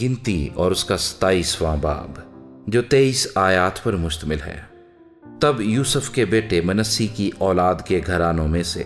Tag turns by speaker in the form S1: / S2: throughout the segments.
S1: گنتی اور اس کا 27واں باب جو 23 آیات پر مشتمل ہے۔ تب یوسف کے بیٹے منسی کی اولاد کے گھرانوں میں سے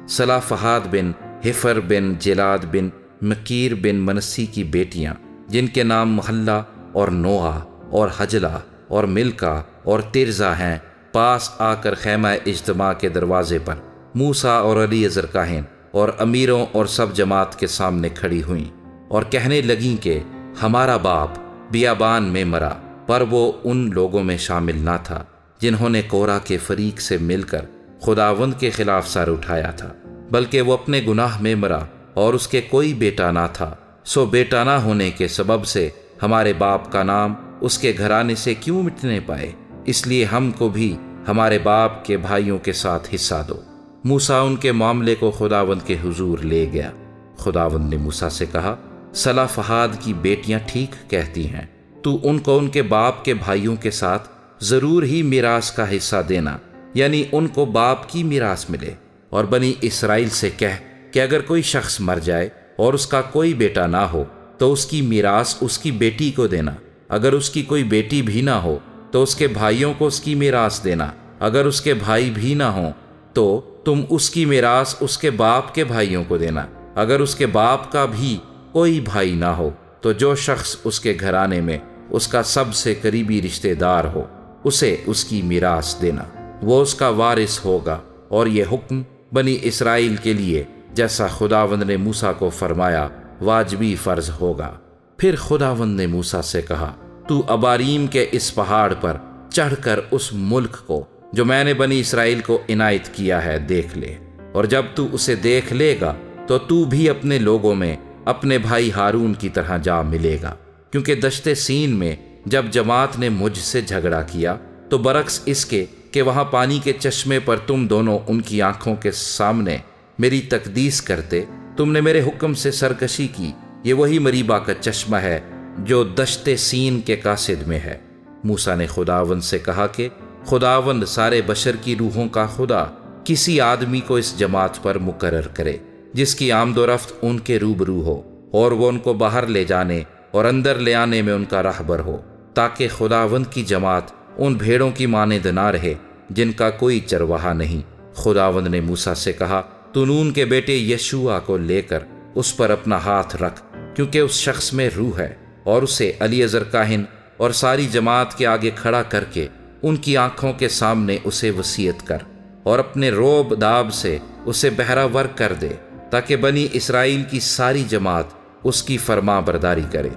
S1: صلافہاد بن حفر بن جلاد بن مکیر بن منسی کی بیٹیاں جن کے نام محلہ اور نوحہ اور حجلہ اور ملکہ اور ترزہ ہیں، پاس آ کر خیمہ اجتماع کے دروازے پر موسیٰ اور الیعزر کاہن اور امیروں اور سب جماعت کے سامنے کھڑی ہوئیں اور کہنے لگیں کہ ہمارا باپ بیابان میں مرا، پر وہ ان لوگوں میں شامل نہ تھا جنہوں نے کورہ کے فریق سے مل کر خداوند کے خلاف سر اٹھایا تھا، بلکہ وہ اپنے گناہ میں مرا اور اس کے کوئی بیٹا نہ تھا، سو بیٹا نہ ہونے کے سبب سے ہمارے باپ کا نام اس کے گھرانے سے کیوں مٹنے پائے، اس لیے ہم کو بھی ہمارے باپ کے بھائیوں کے ساتھ حصہ دو۔ موسیٰ ان کے معاملے کو خداوند کے حضور لے گیا۔ خداوند نے موسیٰ سے کہا، صلافہاد کی بیٹیاں ٹھیک کہتی ہیں، تو ان کو ان کے باپ کے بھائیوں کے ساتھ ضرور ہی میراث کا حصہ دینا، یعنی ان کو باپ کی میراث ملے، اور بنی اسرائیل سے کہہ کہ اگر کوئی شخص مر جائے اور اس کا کوئی بیٹا نہ ہو تو اس کی میراث اس کی بیٹی کو دینا، اگر اس کی کوئی بیٹی بھی نہ ہو تو اس کے بھائیوں کو اس کی میراث دینا، اگر اس کے بھائی بھی نہ ہوں تو تم اس کی میراث اس کے باپ کے بھائیوں کو دینا، اگر اس کے باپ کا بھی کوئی بھائی نہ ہو تو جو شخص اس کے گھرانے میں اس کا سب سے قریبی رشتہ دار ہو اسے اس کی میراث دینا، وہ اس کا وارث ہوگا۔ اور یہ حکم بنی اسرائیل کے لیے جیسا خداوند نے موسیٰ کو فرمایا واجبی فرض ہوگا۔ پھر خداوند نے موسیٰ سے کہا، تو اباریم کے اس پہاڑ پر چڑھ کر اس ملک کو جو میں نے بنی اسرائیل کو عنایت کیا ہے دیکھ لے، اور جب تو اسے دیکھ لے گا تو بھی اپنے لوگوں میں اپنے بھائی ہارون کی طرح جا ملے گا، کیونکہ دشت سین میں جب جماعت نے مجھ سے جھگڑا کیا تو برعکس اس کے کہ وہاں پانی کے چشمے پر تم دونوں ان کی آنکھوں کے سامنے میری تقدیس کرتے، تم نے میرے حکم سے سرکشی کی۔ یہ وہی مریبہ کا چشمہ ہے جو دشت سین کے قاصد میں ہے۔ موسیٰ نے خداوند سے کہا کہ خداوند سارے بشر کی روحوں کا خدا کسی آدمی کو اس جماعت پر مقرر کرے جس کی آمد و رفت ان کے روبرو ہو، اور وہ ان کو باہر لے جانے اور اندر لے آنے میں ان کا راہبر ہو، تاکہ خداوند کی جماعت ان بھیڑوں کی مانند نہ رہے جن کا کوئی چرواہا نہیں۔ خداوند نے موسیٰ سے کہا، تو نون کے بیٹے یشوع کو لے کر اس پر اپنا ہاتھ رکھ، کیونکہ اس شخص میں روح ہے، اور اسے الیعزر کاہن اور ساری جماعت کے آگے کھڑا کر کے ان کی آنکھوں کے سامنے اسے وصیت کر، اور اپنے روب داب سے اسے بہرہ ور کر دے، تاکہ بنی اسرائیل کی ساری جماعت اس کی فرما برداری کرے۔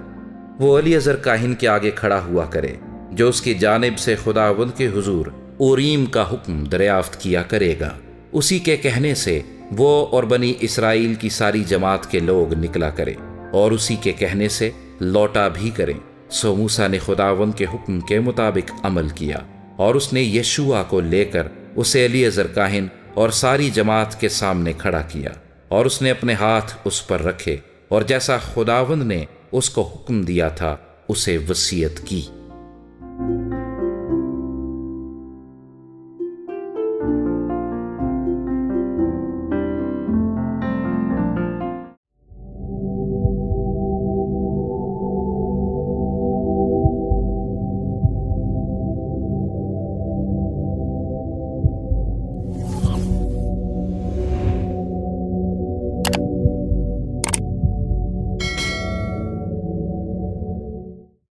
S1: وہ الیعزر کاہن کے آگے کھڑا ہوا کرے جو اس کی جانب سے خداوند کے حضور اوریم کا حکم دریافت کیا کرے گا، اسی کے کہنے سے وہ اور بنی اسرائیل کی ساری جماعت کے لوگ نکلا کرے، اور اسی کے کہنے سے لوٹا بھی کریں۔ سو موسیٰ نے خداوند کے حکم کے مطابق عمل کیا، اور اس نے یشوع کو لے کر اسے الیعزر کاہن اور ساری جماعت کے سامنے کھڑا کیا، اور اس نے اپنے ہاتھ اس پر رکھے، اور جیسا خداوند نے اس کو حکم دیا تھا اسے وصیت کی۔